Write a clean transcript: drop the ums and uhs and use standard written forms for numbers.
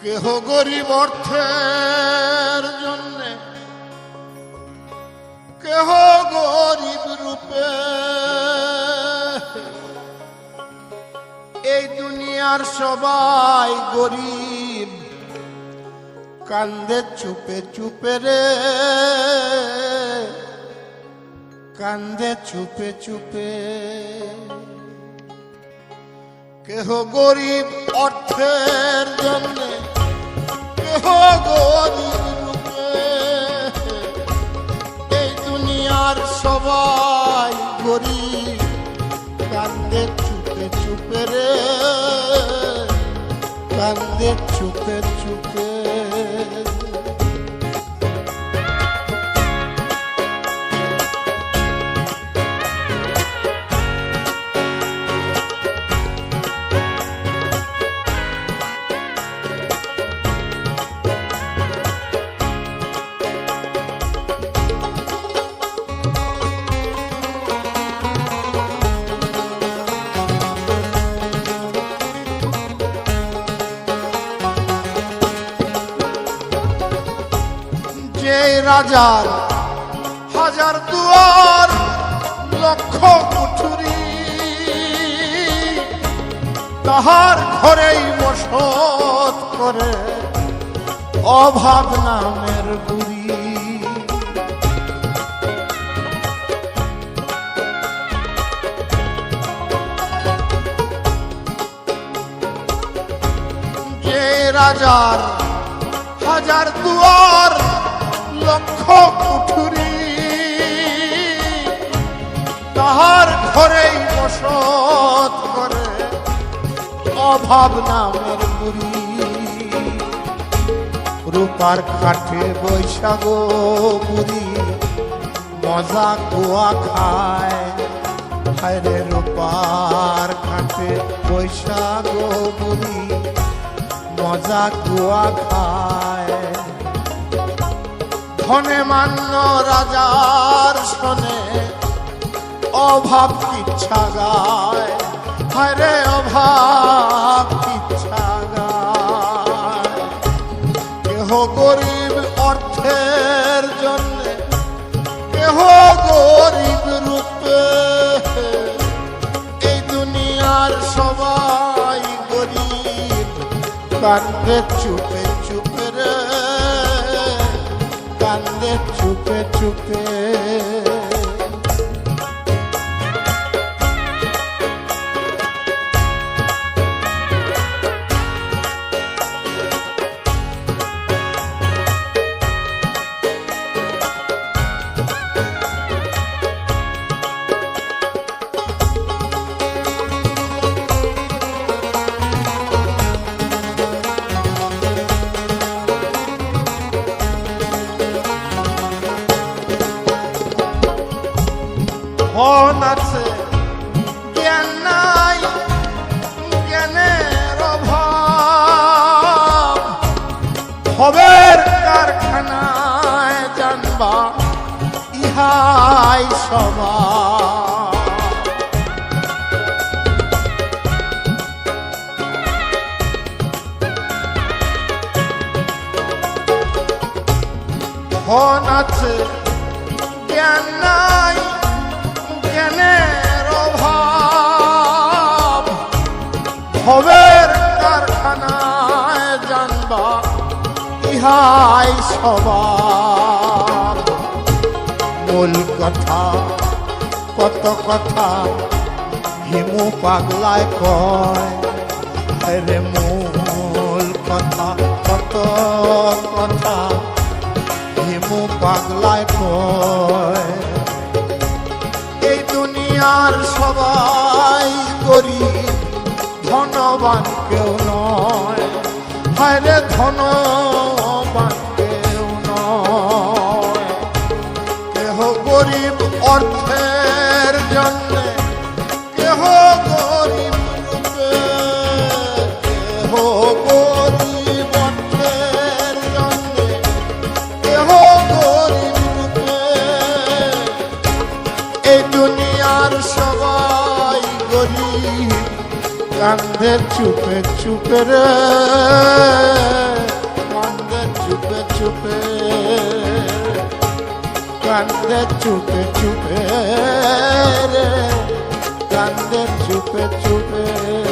কেহ গরিব অর্থের জন্যে, কেহ গরিব রূপে, এই দুনিয়ার সবাই গরিব, কান্দে চুপে চুপে রে, কান্দে চুপে চুপে। কেহ গরিব অর্থের জন্যে, কেহ গরিব রূপে, এই দুনিয়ার সবাই গরিব, কান্দে চুপে চুপে রে, কান্দে চুপে চুপে। যে রাজার হাজার দুয়ার, লক্ষ কুঠুরি, তাহার ঘরেই বসত করে অভাব নামের বুড়ি। যে রাজার হাজার দুয়ার, লক্ষ কুঠুরি, তাহার ঘরেই বসত করে অভাব নামের বুড়ি। রূপার কাঠে বৈশাখ বুড়ি, মজা কুয়া খায়, হায়রে রূপার কাঠে বৈশাখ বুড়ি, মজা কুয়া খায়। ধনে মান্য রাজার শোনে অভাব কিচ্ছা গায়, হায়রে অভাব কিচ্ছা গায়। কেহ গরিব অর্থের জন্যে, কেহ গরিব রূপে, এই দুনিয়ার সবাই গরিব, কান্দে চুপে চুপে রে, কান্দে চুপে চুপে। ধন আছে জ্ঞান নাই, জ্ঞানের অভাব, ভবের কারখানায় জানবা ইহাই স্বভাব। ধন আছে জ্ঞান নাই, জ্ঞানের অভাব, ভবের কারখানায় জানবা ইহাই স্বভাব। মূল কথা কত কথা হিমু পাগলায় কয়, রে মূল কথা কত কথা হিমু পাগলায় কয়। এই দুনিয়ার সবাই গরিব, ধনবান কেউ নয়, হায়রে ধনবান কেউ নয়। কেহ গরিব অর্থের জন্যে, কেহ গরিব রূপে, কেহ গরিব অর্থের জন্যে, কেহ গরিব রূপে, এই দুনিয়ার সবাই গরিব, কান্দে কান্দে চুপে চুপে রে, কান্দে চুপে চুপে, কান্দে চুপে চুপে রে, কান্দে চুপে চুপে।